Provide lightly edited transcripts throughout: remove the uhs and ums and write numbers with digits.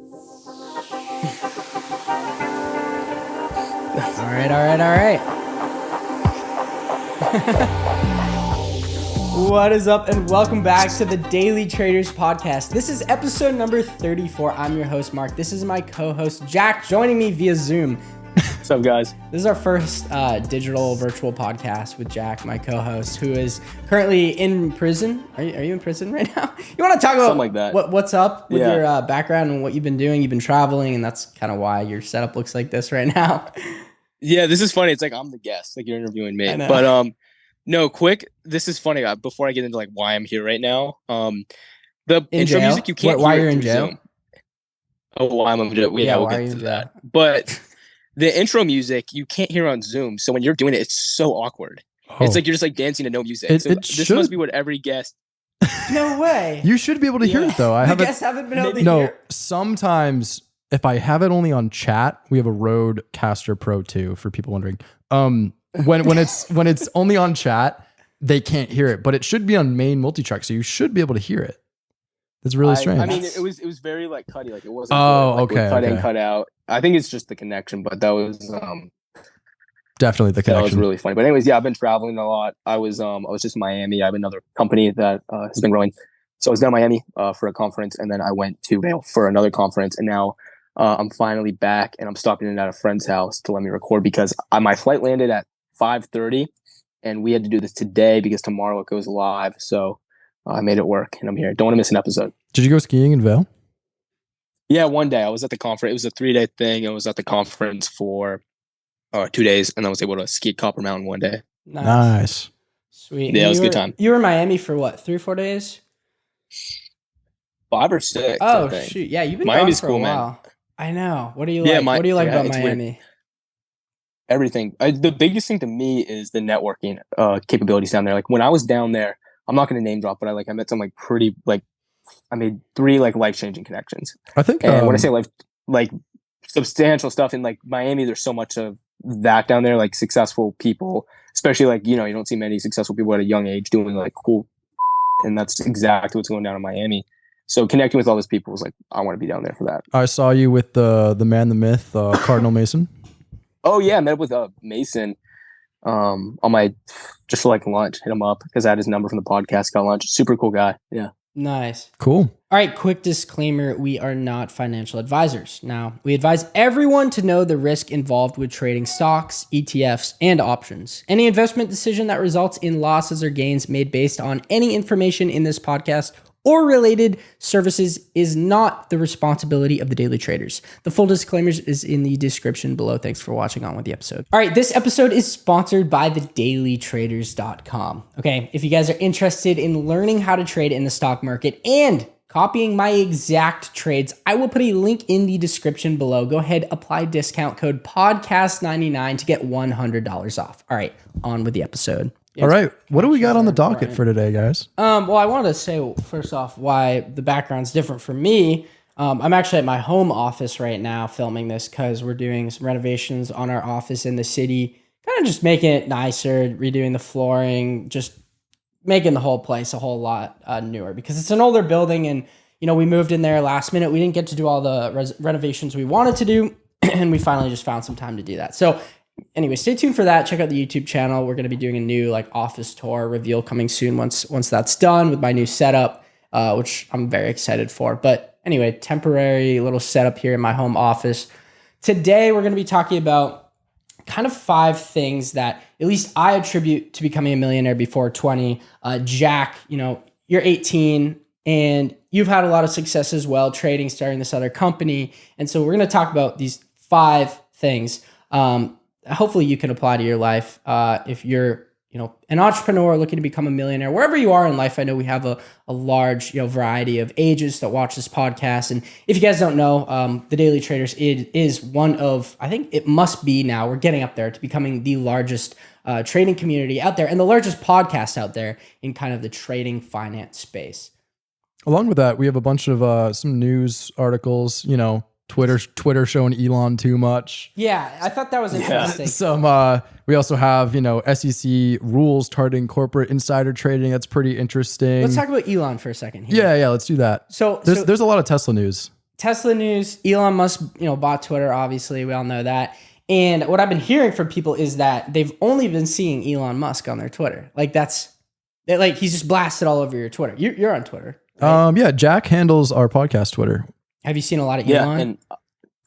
All right. What is up, and welcome back to the Daily Traders Podcast. This is episode number 34. I'm your host, Mark. This is my co-host, Jack, joining me via Zoom. What's up, guys? This is our first digital virtual podcast with Jack, my co-host, who is currently in prison. Are you in prison right now? You want to talk about something like that? What's up with your background and what you've been doing? You've been traveling, and that's kind of why your setup looks like this right now. Yeah, this is funny. It's like I'm the guest, like you're interviewing me. But no, quick. This is funny. Before I get into like why I'm here right now, the intro music you can't. Why hear you're in jail? Zoom. Oh, why I'm in jail? Yeah, we'll get to that. But the intro music you can't hear on Zoom. So when you're doing it, it's so awkward. Oh. It's like you're just like dancing to no music. This must be what every guest. No way. You should be able to hear it though. The guests haven't been able to hear. Sometimes if I have it only on chat, we have a Rodecaster Pro 2 for people wondering. When it's only on chat, they can't hear it, but it should be on main multi-track, so you should be able to hear it. It's really strange. I mean, it was very like cutty, like it wasn't. Cut in, cut out. I think it's just the connection, but that was definitely the connection. That was really funny. But anyways, yeah, I've been traveling a lot. I was just in Miami. I have another company that has been growing, so I was down in Miami for a conference, and then I went to Vail for another conference, and now. I'm finally back, and I'm stopping in at a friend's house to let me record because my flight landed at 5:30, and we had to do this today because tomorrow it goes live. So I made it work, and I'm here. Don't want to miss an episode. Did you go skiing in Vail? Yeah, one day. I was at the conference. It was a 3-day thing. I was at the conference for 2 days, and I was able to ski at Copper Mountain one day. Nice. Sweet. Yeah, it was a good time. You were in Miami for what, 3 or 4 days? 5 or 6. Oh, shoot. Yeah, you've been Miami's gone for a while. Man. I know. What do you like? What do you like about Miami? Weird. Everything. The biggest thing to me is the networking capabilities down there. Like when I was down there, I'm not going to name drop, but I met some I made 3 life-changing connections. I think, and when I say substantial stuff in Miami, there's so much of that down there, successful people, especially you don't see many successful people at a young age doing cool, and that's exactly what's going down in Miami. So connecting with all those people was I want to be down there for that. I saw you with the man, the myth, Cardinal Mason. Oh yeah, I met up with Mason on my just for lunch. Hit him up because I had his number from the podcast. Got lunch. Super cool guy. Yeah. Nice. Cool. All right, quick disclaimer. We are not financial advisors. Now, we advise everyone to know the risk involved with trading stocks, ETFs, and options. Any investment decision that results in losses or gains made based on any information in this podcast or related services is not the responsibility of the Daily Traders. The full disclaimers is in the description below. Thanks for watching on with the episode. All right, this episode is sponsored by thedailytraders.com. Okay, if you guys are interested in learning how to trade in the stock market and copying my exact trades, I will put a link in the description below. Go ahead, apply discount code podcast99 to get $100 off. All right, on with the episode. All right. What do we got on the docket for today, guys? Well, I wanted to say, first off, why the background's different for me. I'm actually at my home office right now filming this because we're doing some renovations on our office in the city, kind of just making it nicer, redoing the flooring, just making the whole place a whole lot newer because it's an older building and, we moved in there last minute. We didn't get to do all the renovations we wanted to do, and we finally just found some time to do that. So anyway, stay tuned for that. Check out the YouTube channel. We're going to be doing a new office tour reveal coming soon once that's done with my new setup, which I'm very excited for. But anyway, temporary little setup here in my home office. Today, we're going to be talking about kind of 5 things that at least I attribute to becoming a millionaire before 20. Jack, you're 18 and you've had a lot of success as well, trading, starting this other company. And so we're going to talk about these 5 things. Hopefully you can apply to your life. If you're, an entrepreneur looking to become a millionaire, wherever you are in life. I know we have a large, variety of ages that watch this podcast. And if you guys don't know, the Daily Traders is one of, I think it must be now, we're getting up there to becoming the largest trading community out there and the largest podcast out there in kind of the trading finance space. Along with that, we have a bunch of some news articles, Twitter showing Elon too much. Yeah, I thought that was interesting. We also have, SEC rules targeting corporate insider trading. That's pretty interesting. Let's talk about Elon for a second here. Yeah, let's do that. So there's a lot of Tesla news. Tesla news, Elon Musk, bought Twitter, obviously, we all know that. And what I've been hearing from people is that they've only been seeing Elon Musk on their Twitter. Like he's just blasted all over your Twitter. You're on Twitter, right? Yeah, Jack handles our podcast Twitter. Have you seen a lot of Yeah, Elon? and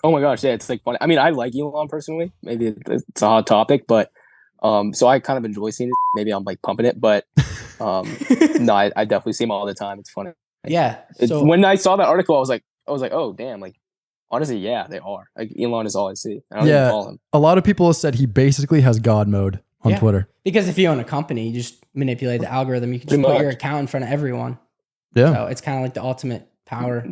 oh my gosh, yeah, it's like funny. I mean, I like Elon personally. Maybe it's a hot topic, but so I kind of enjoy seeing it. Maybe I'm like pumping it, but no, I definitely see him all the time. It's funny. Yeah. So when I saw that article, I was like, oh damn, like honestly, yeah, they are. Like Elon is all I see. I don't even follow him. A lot of people have said he basically has God mode on Twitter. Because if you own a company, you just manipulate the algorithm. You can just put your account in front of everyone. Yeah. So it's kind of like the ultimate power.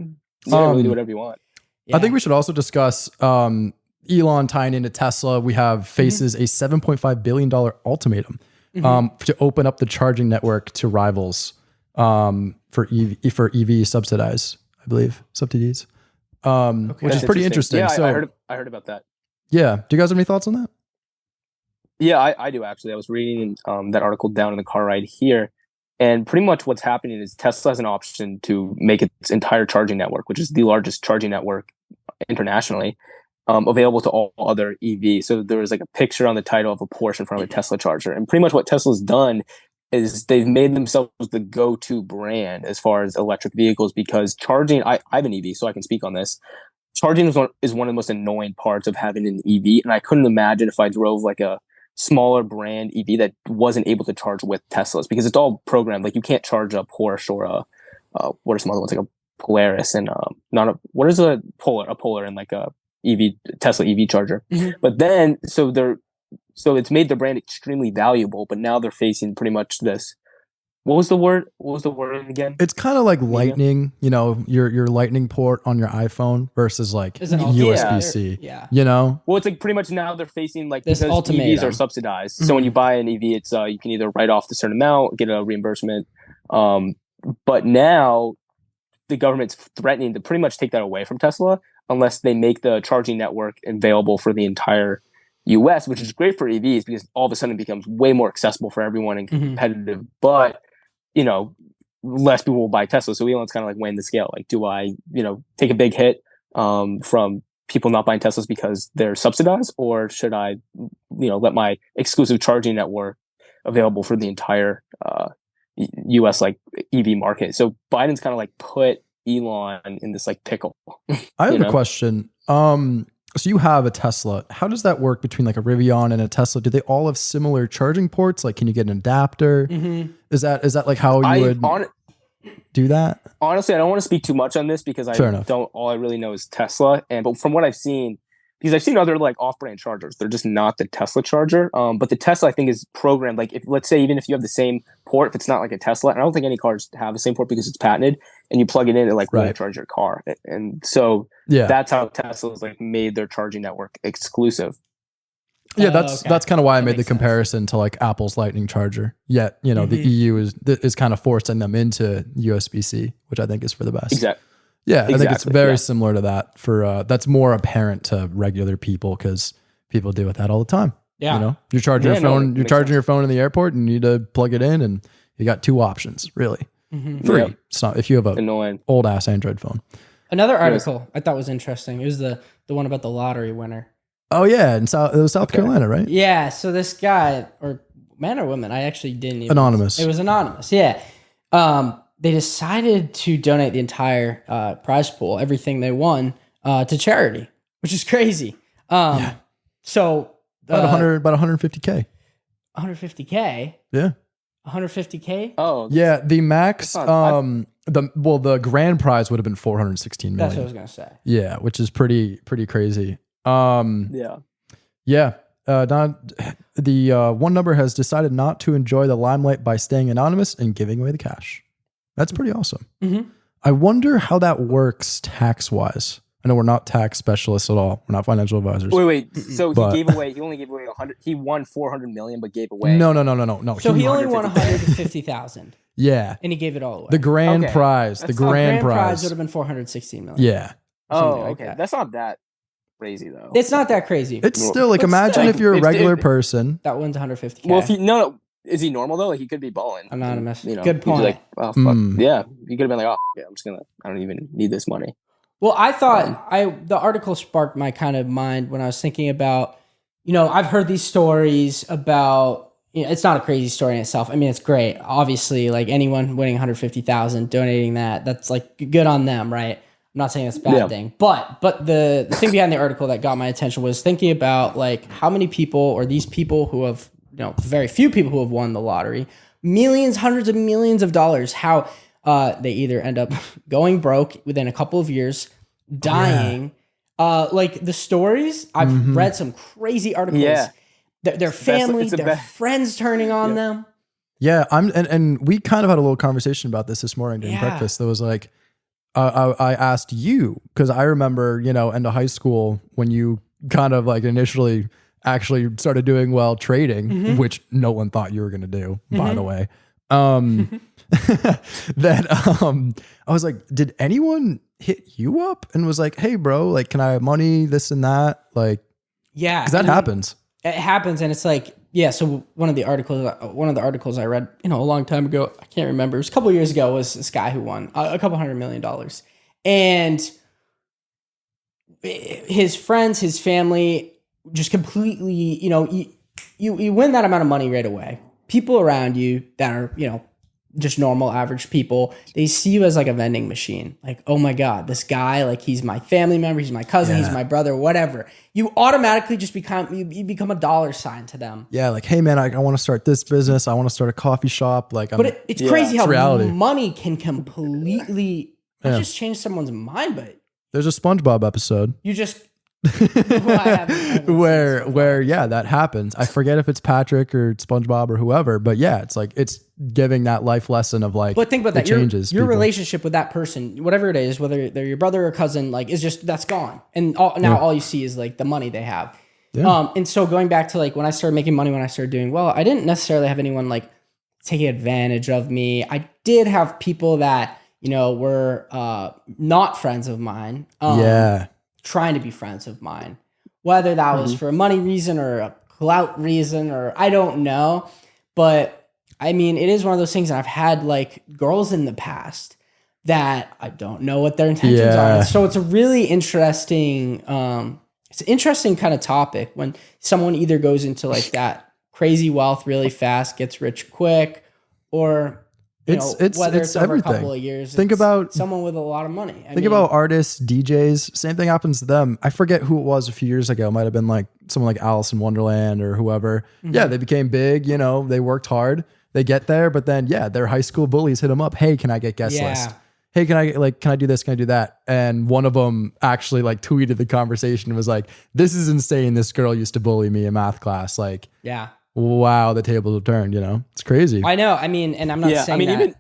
Yeah, really do whatever you want. Yeah. I think we should also discuss Elon tying into Tesla. We have faces a $7.5 billion ultimatum to open up the charging network to rivals for EV subsidize, I believe, subsidies, which is pretty interesting. Yeah, so, I heard about that. Yeah. Do you guys have any thoughts on that? Yeah, I do actually. I was reading that article down in the car ride here. And pretty much what's happening is Tesla has an option to make its entire charging network, which is the largest charging network internationally, available to all other EVs. So there was like a picture on the title of a Porsche in front of a Tesla charger. And pretty much what Tesla's done is they've made themselves the go-to brand as far as electric vehicles, because charging, I have an EV, so I can speak on this. Charging is one of the most annoying parts of having an EV. And I couldn't imagine if I drove like a smaller brand EV that wasn't able to charge with Teslas, because it's all programmed. Like you can't charge a Porsche or what are some other ones, like a Polaris and what is a Polar and like a Tesla EV charger. But then so it's made the brand extremely valuable, but now they're facing pretty much this. What was the word again? It's kind of like Lightning, your Lightning port on your iPhone versus like USB-C. Yeah. Well, it's like pretty much now they're facing like, this because ultimatum. EVs are subsidized. So when you buy an EV, it's you can either write off the certain amount, get a reimbursement. But now the government's threatening to pretty much take that away from Tesla unless they make the charging network available for the entire US, which is great for EVs because all of a sudden it becomes way more accessible for everyone and competitive. But less people will buy Tesla. So Elon's kind of like weighing the scale. Like, do I, take a big hit from people not buying Teslas because they're subsidized, or should I, let my exclusive charging network available for the entire US like EV market? So Biden's kind of like put Elon in this like pickle. I have a question. So you have a Tesla. How does that work between like a Rivian and a Tesla? Do they all have similar charging ports? Like, can you get an adapter? Is that like how you would do that? Honestly, I don't want to speak too much on this because all I really know is Tesla. But from what I've seen, because I've seen other like off-brand chargers, they're just not the Tesla charger. But the Tesla, I think, is programmed. Like, if let's say even if you have the same port, if it's not like a Tesla, and I don't think any cars have the same port because it's patented, and you plug it in, it like really charge your car. And so that's how Tesla's like made their charging network exclusive. Yeah, that's kind of why I made the comparison to like Apple's Lightning charger. Yet, the EU is kind of forcing them into USB-C, which I think is for the best. Exactly. Yeah, I think it's very similar to that. For that's more apparent to regular people because people deal with that all the time. Yeah, you're charging your phone. You're charging your phone in the airport, and you need to plug it in, and you got two options really. Three. Yep. It's not if you have a old ass Android phone. Another article I thought was interesting. It was the one about the lottery winner. Oh yeah, it was South Carolina, right? Yeah. So this guy, or man or woman, I actually didn't even. Anonymous. It was anonymous. Yeah. They decided to donate the entire prize pool, everything they won, to charity, which is crazy. So about 150K. 150K. Yeah. 150K. Oh. Yeah. The max. The grand prize would have been 416 million. That's what I was gonna say. Yeah, which is pretty crazy. Yeah. The one number has decided not to enjoy the limelight by staying anonymous and giving away the cash. That's pretty awesome. I wonder how that works tax-wise. I know we're not tax specialists at all. We're not financial advisors. Wait. So he only gave away 100. He won 400 million, but gave away. No. So he only won 150,000. Yeah. And he gave it all away. The grand prize. The grand prize would have been 416 million. Yeah. Okay. That's not that crazy though. It's not that crazy. It's still like, imagine if you're a regular person that wins 150K. Well, is he normal though? Like, he could be balling. Anonymous. Good point. Like, oh fuck. Yeah. He could have been like, oh yeah, I don't even need this money. Well, I thought the article sparked my kind of mind when I was thinking about, I've heard these stories about, it's not a crazy story in itself. I mean, it's great. Obviously, like anyone winning 150,000, donating that's like good on them, right? I'm not saying it's a bad thing, but the thing behind the article that got my attention was thinking about like how many people, or these people who have, very few people who have won the lottery, millions, hundreds of millions of dollars, how they either end up going broke within a couple of years, dying. Like the stories, I've read some crazy articles. Yeah. Their family, their friends turning on them. Yeah, and we kind of had a little conversation about this morning during breakfast. That was like, I asked you, because I remember, end of high school when you kind of like initially actually started doing well trading, which no one thought you were going to do, by the way. Then I was like, did anyone hit you up and was like, hey bro, like, can I have money, this and that? Like, yeah, because that happens. It happens. And it's like, yeah. So one of the articles I read, a long time ago, I can't remember, it was a couple of years ago, was this guy who won a couple $100 million, and his friends, his family, just completely, you win that amount of money right away. People around you that are, just normal average people, they see you as like a vending machine. Like, oh my God, this guy, like he's my family member, he's my cousin, he's my brother, whatever. You automatically just become a dollar sign to them. Yeah, like, hey man, I want to start this business. I want to start a coffee shop. Like, but it's crazy how money can completely not just change someone's mind, but there's a SpongeBob episode. You just where that happens. I forget if it's Patrick or SpongeBob or whoever, but yeah, it's like it's giving that life lesson of like. But think about that. Changes your relationship with that person, whatever it is, whether they're your brother or cousin, like is just that's gone, and all you see is like the money they have. Yeah. And so going back to like when I started making money, when I started doing well, I didn't necessarily have anyone like taking advantage of me. I did have people that were not friends of mine. Trying to be friends of mine, whether that was for a money reason or a clout reason, or I don't know. But I mean, it is one of those things. And I've had like girls in the past that I don't know what their intentions are. So it's a really interesting, it's an interesting kind of topic when someone either goes into like that crazy wealth really fast, gets rich quick, or whether it's over everything. A couple of years. Think about someone with a lot of money. Think about artists, DJs. Same thing happens to them. I forget who it was a few years ago. It might have been like someone like Alice in Wonderland or whoever. Yeah, they became big. They worked hard. They get there, but then their high school bullies hit them up. Hey, can I get guest list? Hey, can I do this? Can I do that? And one of them actually like tweeted the conversation and was like, "This is insane. This girl used to bully me in math class." Like, wow, the tables have turned, it's crazy. I know. I mean, and I'm not saying that. Even,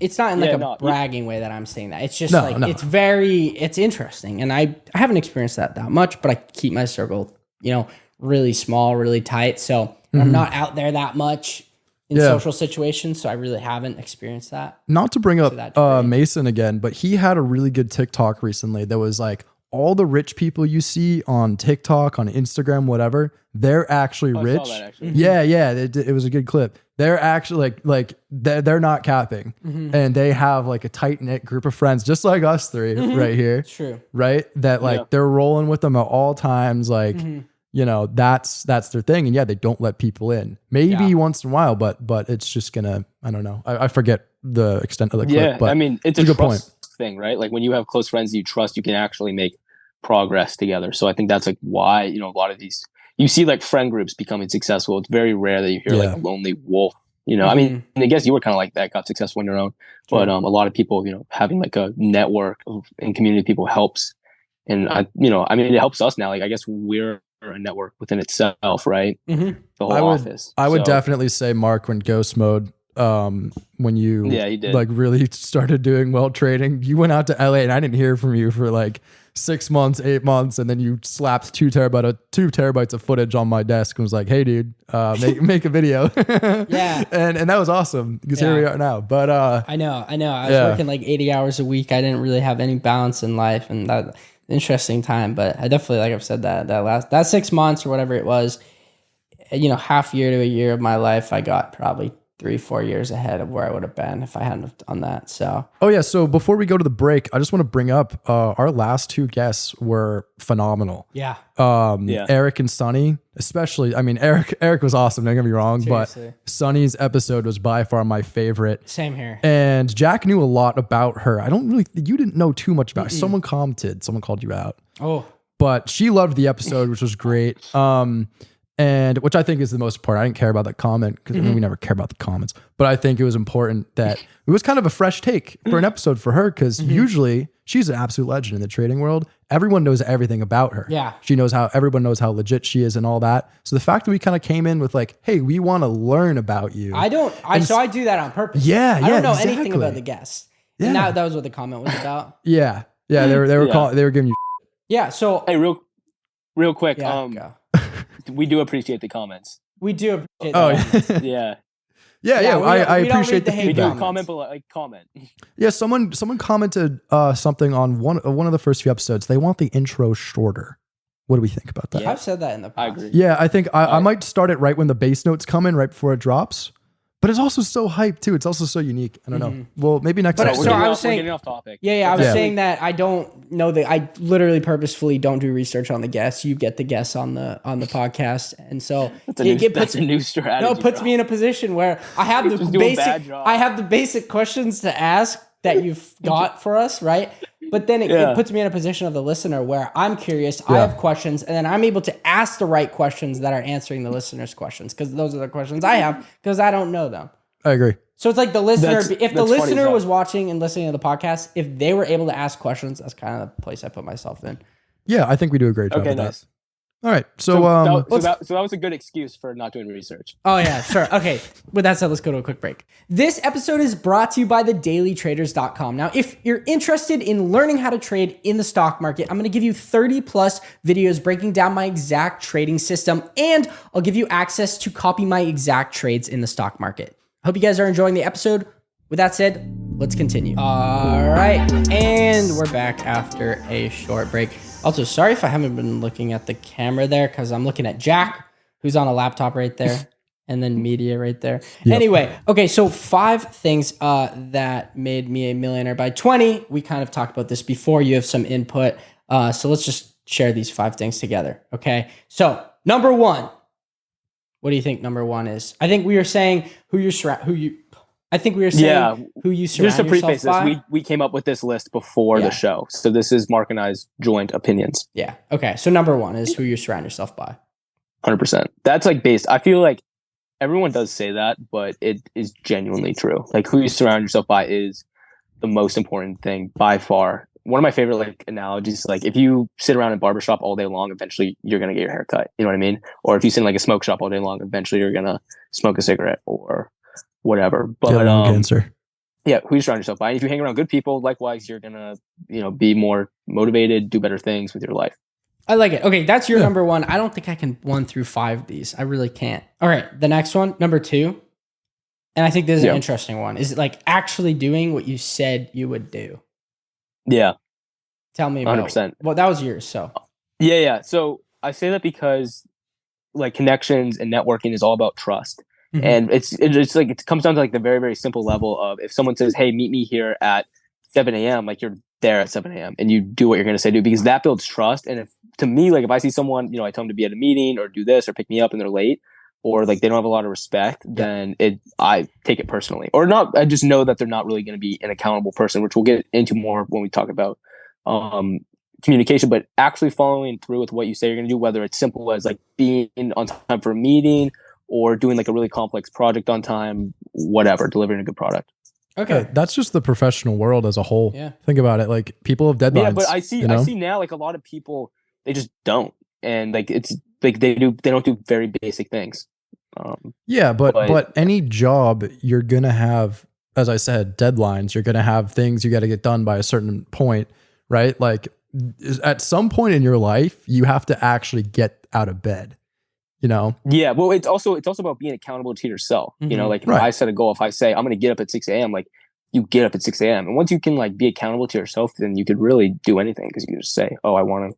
it's not in like a bragging way that I'm saying that. It's just it's interesting. And I haven't experienced that much, but I keep my circle, really small, really tight. So I'm not out there that much in social situations. So I really haven't experienced that. Not to bring up Mason again, but he had a really good TikTok recently that was like, all the rich people you see on TikTok, on Instagram, whatever, they're actually rich. I saw that actually. Yeah. It was a good clip. They're actually like they're not capping, and they have like a tight knit group of friends, just like us three right here. True. Right. That like they're rolling with them at all times. Like that's their thing, and they don't let people in. Maybe once in a while, but it's just gonna. I don't know. I forget the extent of the clip. Yeah, but I mean, it's a good point. Thing, right? Like when you have close friends that you trust, you can actually make progress together. So I think that's like why, a lot of these, you see like friend groups becoming successful. It's very rare that you hear like a lone wolf, I mean, I guess you were kind of like that, got successful on your own, but a lot of people, having like a network and community of people helps. And it helps us now. Like, I guess we're a network within itself, right? The whole office. I would definitely say Mark went ghost mode. When you he did. Like really started doing well trading, you went out to LA and I didn't hear from you for like 6 months, 8 months, and then you slapped 2 terabytes of footage on my desk and was like, "Hey, dude, make a video." and that was awesome because here we are now. But I know. I was working like 80 hours a week. I didn't really have any balance in life, and that interesting time. But I definitely, like I've said, that 6 months or whatever it was, half year to a year of my life, I got probably 3-4 years ahead of where I would have been if I hadn't have done that. So Oh yeah. So before we go to the break, I just want to bring up our last two guests were phenomenal. yeah, Yeah. Eric and Sonny, especially. I mean, Eric was awesome. Don't get me wrong, seriously. but Sonny's episode was by far my favorite. Same here. And Jack knew a lot about her. You didn't know too much about her. Someone commented, someone called you out. Oh, But she loved the episode, which was great. And which I think is the most important. I didn't care about that comment because we never care about the comments. But I think it was important that it was kind of a fresh take for an episode for her because usually she's an absolute legend in the trading world. Everyone knows everything about her. Yeah. Everyone knows how legit she is and all that. So the fact that we kind of came in with like, hey, we want to learn about you. I do that on purpose. Yeah, I don't know exactly. anything about the guests. Yeah. And that was what the comment was about. Yeah. Yeah. They were giving you. Yeah. So Hey, real quick. yeah, go. We do appreciate the comments. We do appreciate Oh, that. Yeah. Yeah. I we don't appreciate read the the hate We do feedback. comments. comment, but like comment. Yeah, someone commented something on one of the first few episodes. They want the intro shorter. What do we think about that? Yeah. I've said that in the past. I agree. Yeah, I think I might start it right when the bass notes come in, right before it drops. But it's also so hyped too. It's also so unique. I don't know. Well, maybe next But episode. so We're I was saying- getting off topic. Yeah, I was Yeah. saying that I don't know that I literally purposefully don't do research on the guests. You get the guests on the podcast, and so That's a new strategy. no, it puts me in a position where I have the Just do a bad basic job. I have the basic questions to ask that you've got for us, right? But then it puts me in a position of the listener where I'm curious, I have questions, and then I'm able to ask the right questions that are answering the listener's questions because those are the questions I have because I don't know them. I agree. So it's like the listener, That's if the funny as listener hell. was watching and listening to the podcast, if they were able to ask questions, that's kind of the place I put myself in. Yeah, I think we do a great job Okay, with nice. that. All right. So, that was a good excuse for not doing research. Oh, yeah, sure. Okay. With that said, let's go to a quick break. This episode is brought to you by thedailytraders.com. Now, if you're interested in learning how to trade in the stock market, I'm going to give you 30 plus videos breaking down my exact trading system, and I'll give you access to copy my exact trades in the stock market. Hope you guys are enjoying the episode. With that said, let's continue. All right. And we're back after a short break. Also, sorry if I haven't been looking at the camera there because I'm looking at Jack, who's on a laptop right there, and then media right there. Yep. Anyway, okay, so 5 things that made me a millionaire by 20. We kind of talked about this before. You have some input. So let's just share these 5 things together. Okay. So number 1. What do you think number 1 is? I think we were saying who you surround yourself Just to preface this, by. we came up with this list before the show. So this is Mark and I's joint opinions. Yeah. Okay. So number 1 is who you surround yourself by. 100%. That's like based. I feel like everyone does say that, but it is genuinely true. Like who you surround yourself by is the most important thing by far. One of my favorite like analogies, like if you sit around in a barbershop all day long, eventually you're going to get your hair cut. You know what I mean? Or if you sit in like a smoke shop all day long, eventually you're going to smoke a cigarette or whatever. But answer. yeah, who you surround yourself by. And if you hang around good people, likewise, you're going to, be more motivated, do better things with your life. I like it. Okay. That's your number 1. I don't think I can 1 through 5 of these. I really can't. All right. The next one, number 2. And I think this is an interesting one. Is it like actually doing what you said you would do? Yeah. Tell me about 100%. Well, that was yours. So Yeah. So I say that because like connections and networking is all about trust. Mhm. And it's like, it comes down to like the very, very simple level of if someone says, hey, meet me here at 7 a.m., like you're there at 7 a.m. and you do what you're going to say do because that builds trust. And to me, like if I see someone, I tell them to be at a meeting or do this or pick me up and they're late or like they don't have a lot of respect, then I take it personally or not. I just know that they're not really going to be an accountable person, which we'll get into more when we talk about communication, but actually following through with what you say you're going to do, whether it's simple as like being on time for a meeting or doing like a really complex project on time, whatever, delivering a good product. okay. That's just the professional world as a whole. Yeah. Think about it. Like people have deadlines. Yeah, but I see now like a lot of people, they just don't. And like it's like they don't do very basic things. But any job you're gonna have, as I said, deadlines. You're gonna have things you got to get done by a certain point, right? Like at some point in your life, you have to actually get out of bed. Yeah, well, it's also about being accountable to yourself. Mhm. Like if Right. I set a goal, if I say I'm going to get up at 6 a.m., like you get up at 6 a.m. And once you can like be accountable to yourself, then you could really do anything because you can just say, oh, I want to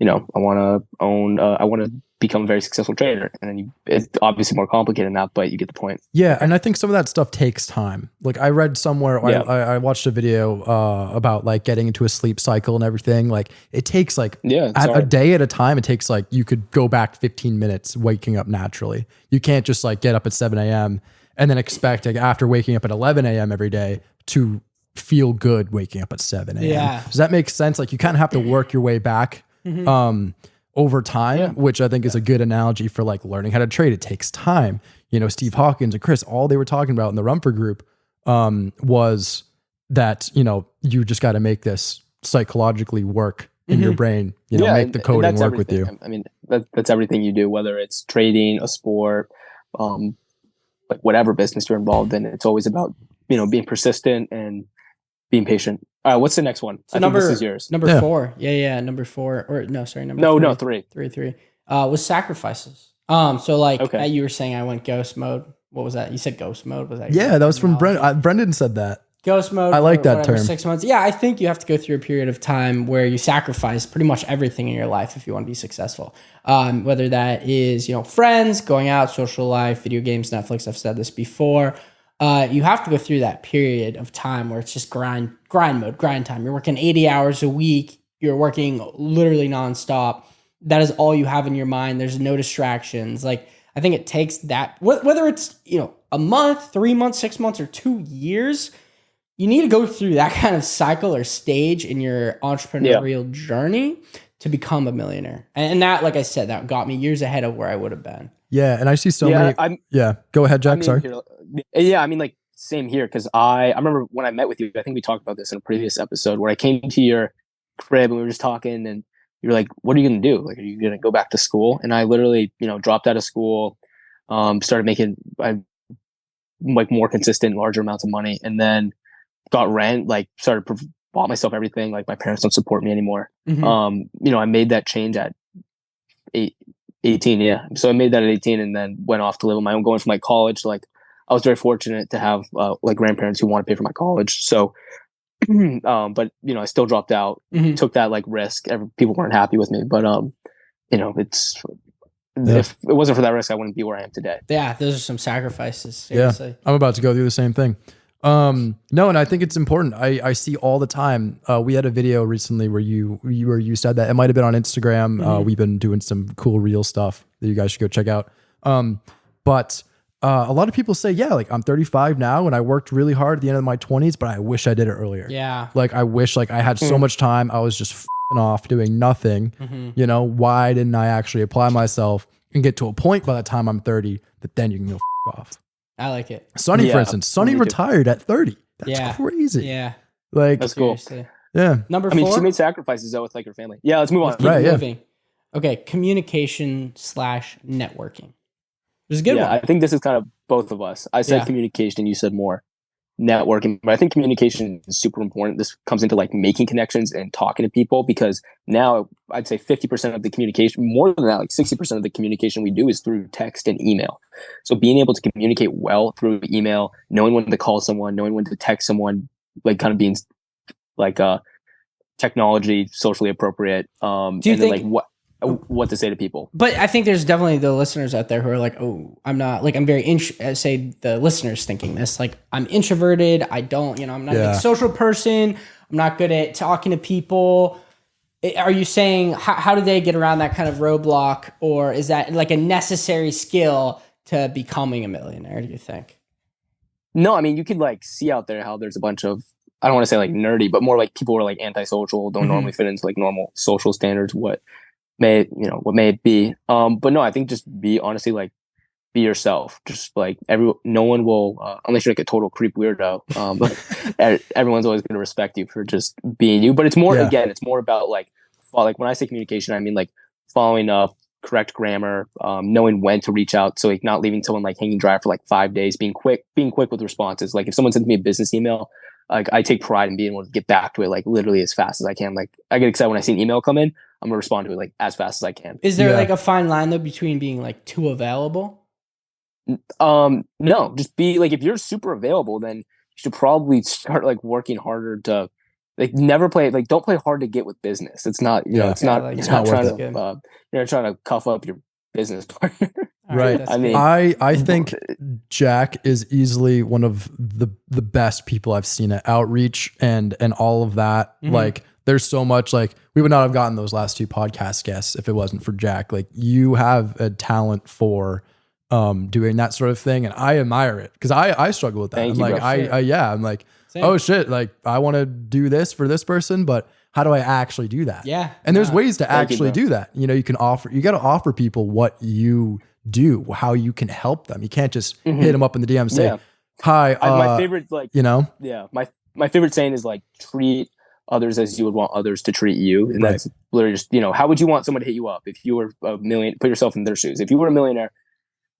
I want to own, I want to become a very successful trader. And then it's obviously more complicated than that, but you get the point. Yeah, and I think some of that stuff takes time. Like I read somewhere, Yeah. I watched a video about like getting into a sleep cycle and everything. Like it takes like Yeah, it's at a hard. day at a time. It takes like you could go back 15 minutes waking up naturally. You can't just like get up at 7 a.m. and then expect like after waking up at 11 a.m. every day to feel good waking up at 7 a.m. Yeah. Does that make sense? Like you kind of have to work your way back. Over time, Yeah. which I think is a good analogy for like learning how to trade. It takes time. You know, Steve Hawkins and Chris, all they were talking about in the Rumford group was that, you know, you just got to make this psychologically work in your brain, you know, make the coding that's work with everything. you. I mean, that's everything you do, whether it's trading, a sport, like whatever business you're involved in. It's always about, being persistent and being patient. All right, what's the next one? So I think this is yours. Number Yeah. 4. Yeah. Number 4. Or no, sorry, number No, 3. no, three. Three. Was sacrifices. So like Okay. you were saying, I went ghost mode. What was that? You said ghost mode. Was that? your Yeah, that was from terminology? Brendan said that. Ghost mode. I like for that whatever, term. 6 months. Yeah, I think you have to go through a period of time where you sacrifice pretty much everything in your life if you want to be successful. Whether that is, friends, going out, social life, video games, Netflix. I've said this before. You have to go through that period of time where it's just grind mode, grind time. You're working 80 hours a week. You're working literally nonstop. That is all you have in your mind. There's no distractions. Like, I think it takes that, whether it's, a month, 3 months, 6 months, or 2 years, you need to go through that kind of cycle or stage in your entrepreneurial journey to become a millionaire. And that, like I said, that got me years ahead of where I would have been. Yeah, and I see so Yeah, many. Go ahead, Jack. Sorry. Yeah, I mean, like same here because I remember when I met with you. I think we talked about this in a previous episode where I came to your crib and we were just talking, and you're like, "What are you gonna do? Like, are you gonna go back to school?" And I literally, dropped out of school, started making like more consistent, larger amounts of money, and then got rent. Like, bought myself everything. Like, my parents don't support me anymore. I made that change at 18. Yeah. So I made that at 18 and then went off to live on my own, going from like college. Like I was very fortunate to have like grandparents who want to pay for my college. So, but I still dropped out, took that like risk. People weren't happy with me, but if it wasn't for that risk, I wouldn't be where I am today. Yeah. Those are some sacrifices. Seriously. Yeah, I'm about to go through the same thing. No, and I think it's important. I see all the time. We had a video recently where you said that. It might have been on Instagram. We've been doing some cool reel stuff that you guys should go check out. But a lot of people say, yeah, like I'm 35 now and I worked really hard at the end of my 20s, but I wish I did it earlier. Yeah. Like I wish like I had so much time. I was just f***ing off doing nothing. Why didn't I actually apply myself and get to a point by the time I'm 30 that then you can go f*** off? I like it. Sonny, for instance, Sonny retired at 30. That's crazy. Yeah. Like that's cool. Seriously. Yeah. Number 4. I mean, she made sacrifices though with like her family. Yeah. Let's move on. Right. Yeah. Moving. Okay. Communication/networking. There's a good one. I think this is kind of both of us. I said communication, you said more networking, but I think communication is super important. This comes into like making connections and talking to people because now I'd say 50% of the communication, more than that, like 60% of the communication we do is through text and email. So being able to communicate well through email, knowing when to call someone, knowing when to text someone, like kind of being like technology socially appropriate. Do you think like what to say to people? But I think there's definitely the listeners out there who are like, oh, I'm not like, I'm very, say the listeners thinking this, like I'm introverted. I don't, I'm not a big social person. I'm not good at talking to people. Are you saying, how do they get around that kind of roadblock? Or is that like a necessary skill to becoming a millionaire, do you think? No, I mean, you could like see out there how there's a bunch of, I don't want to say like nerdy, but more like people who are like antisocial, don't normally fit into like normal social standards, what may it be. But no, I think just be yourself. Just like no one will, unless you're like a total creep weirdo, but everyone's always going to respect you for just being you. But it's more, again, it's more about like when I say communication, I mean like following up, correct grammar, knowing when to reach out. So like not leaving someone like hanging dry for like 5 days, being quick with responses. Like if someone sends me a business email, like I take pride in being able to get back to it like literally as fast as I can. Like I get excited when I see an email come in. I'm gonna respond to it like as fast as I can. Is there like a fine line though between being like too available? No, just be like, if you're super available, then you should probably start like working harder to like never play like don't play hard to get with business. It's not Yeah. it's Yeah, not like it's that. not Not trying worth to you're not trying to cuff up your business partner. All Right. that's I mean, good. I think Jack is easily one of the best people I've seen at outreach and all of that. Mhm. Like there's so much, like we would not have gotten those last 2 podcast guests if it wasn't for Jack. Like you have a talent for doing that sort of thing, and I admire it because I struggle with that. Thank I'm you, like bro. I'm like, Same. oh shit, like I want to do this for this person, but how do I actually do that? Yeah. And there's Nah. ways to Thank you, actually bro. do that. You know, you got to offer people what you do, how you can help them. You can't just hit them up in the DM and say, Yeah. hi, My favorite like you know, yeah, my favorite saying is like treat others as you would want others to treat you. And Right. that's literally just, how would you want someone to hit you up if you were a million, put yourself in their shoes. If you were a millionaire,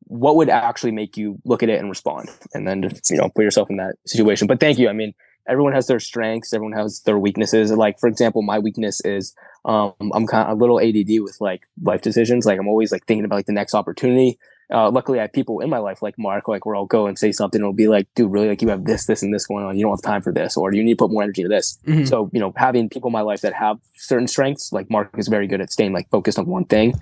what would actually make you look at it and respond? And then just, put yourself in that situation. But thank you. I mean, everyone has their strengths, everyone has their weaknesses. Like, for example, my weakness is I'm kind of a little ADD with like life decisions. Like I'm always like thinking about like the next opportunity. Luckily I have people in my life like Mark, like where I'll go and say something and it'll be like, dude, really, like you have this and this going on. You don't have time for this, or you need to put more energy into this. Mhm. So, having people in my life that have certain strengths, like Mark is very good at staying like focused on one thing.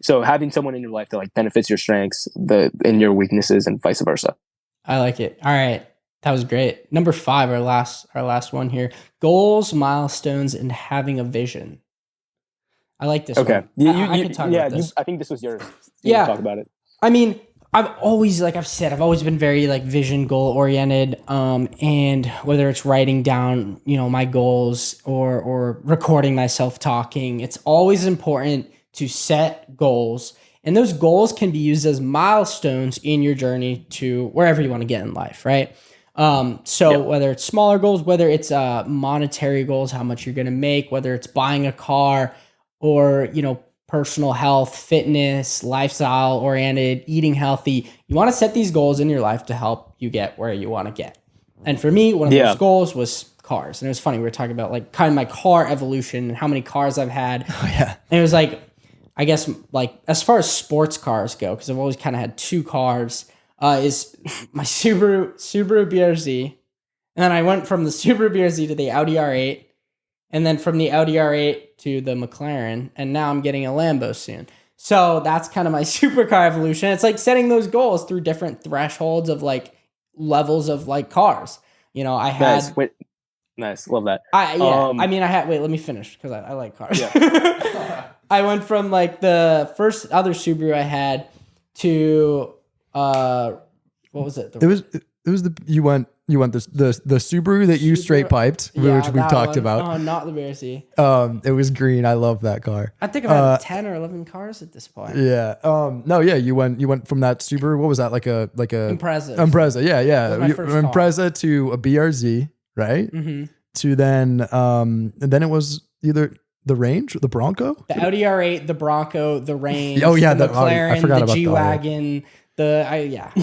So having someone in your life that like benefits your strengths, and your weaknesses and vice versa. I like it. All right. That was great. Number 5, our last one here. Goals, milestones, and having a vision. I like this Okay. one. I could talk about this. I think this was yours. Yeah. Talk about it. I mean, I've always been very like vision goal oriented. And whether it's writing down, my goals or recording myself talking, it's always important to set goals. And those goals can be used as milestones in your journey to wherever you want to get in life, right? Whether it's smaller goals, whether it's monetary goals, how much you're going to make, whether it's buying a car or, personal health, fitness, lifestyle oriented, eating healthy, you want to set these goals in your life to help you get where you want to get. And for me, one of those goals was cars. And it was funny. We were talking about like kind of my car evolution and how many cars I've had. oh yeah, And it was like, I guess like as far as sports cars go, because I've always kind of had 2 cars, is my Subaru BRZ. And then I went from the Subaru BRZ to the Audi R8. And then from the Audi R8 to the McLaren. And now I'm getting a Lambo soon. So that's kind of my supercar evolution. It's like setting those goals through different thresholds of like levels of like cars. I had... Nice. Love that. Wait, let me finish because I like cars. Yeah. I went from like the first other Subaru I had to what was it? it was you went the Subaru that you Subaru- straight piped, which we've that talked one. about. Oh, not the BRC. It was green. I love that car. I think about 10 or 11 cars at this point. Yeah. No. Yeah. You went from that Subaru. What was that? Like a Impreza. Impreza. Yeah. That was my first car. Impreza to a BRZ, right? Mm-hmm. To then and then it was either the Range, the Bronco, The Audi R8, the Bronco, the Range. Oh, yeah, the the Audi. I McLaren, forgot the about the G Wagon.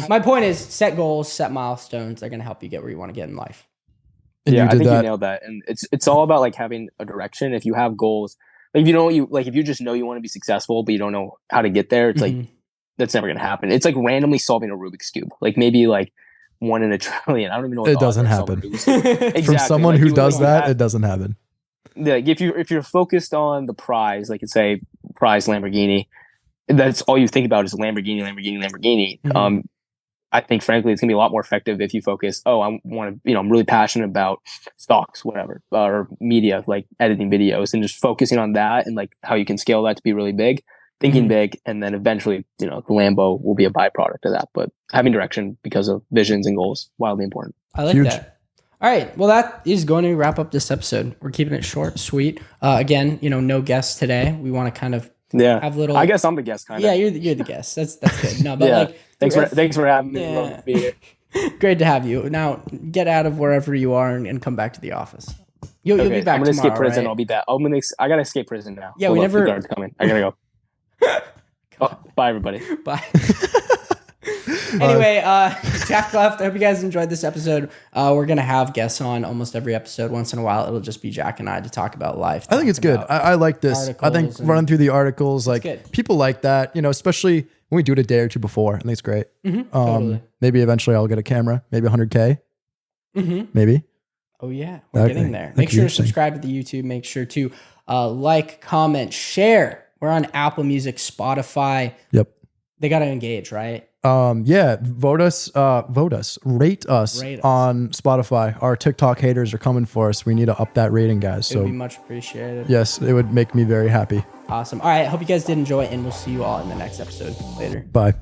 My point is set goals, set milestones. They're gonna help you get where you want to get in life. And Yeah, you I did think that. you nailed that. And it's all about like having a direction. If you have goals, like if you know if you just know you want to be successful, but you don't know how to get there, it's like that's never gonna happen. It's like randomly solving a Rubik's Cube. Like maybe like 1 in a trillion. I don't even know what It the doesn't odds are happen. to solve a Rubik's Cube. From Exactly. someone Like, who you- does like, you that, have- it doesn't happen. Like if you're focused on the prize, like it's say prize Lamborghini, that's all you think about is Lamborghini. Mhm. I think frankly it's gonna be a lot more effective if you focus, I want to, I'm really passionate about stocks, whatever, or media, like editing videos, and just focusing on that and like how you can scale that to be really big, thinking Mhm. big, and then eventually, the Lambo will be a byproduct of that. But having direction because of visions and goals, wildly important. I like Huge. that. All right. Well, that is going to wrap up this episode. We're keeping it short, sweet. Again, no guests today. We want to kind of Yeah. have little. I guess I'm the guest kind of. Yeah, you're the guest. That's good. No, but Yeah. like, Thanks for having me. Yeah. Love to be here. great to have you. Now get out of wherever you are and come back to the office. You'll be back I'm gonna tomorrow, escape prison. right? I'll be back. I gotta escape prison now. Yeah, Hold we up, never- the guard's coming. I gotta go. Bye, everybody. Bye. Anyway, Jack left. I hope you guys enjoyed this episode. We're gonna have guests on almost every episode. Once in a while, it'll just be Jack and I to talk about life. I think it's good. I like this. I think articles and- running through the articles, like good. people like that, especially when we do it a day or two before. I think it's great. Totally. Maybe eventually I'll get a camera, maybe 100K, Mm-hmm. maybe. Oh yeah, we're That getting thing. there. That Make could be sure to interesting. subscribe to the YouTube. Make sure to like, comment, share. We're on Apple Music, Spotify. Yep. They got to engage, right? Yeah, vote us, rate us Rate us. on Spotify. Our TikTok haters are coming for us. We need to up that rating, guys. It would So be much appreciated. yes, it would make me very happy. Awesome. All right. Hope you guys did enjoy, and we'll see you all in the next episode. Later. Bye.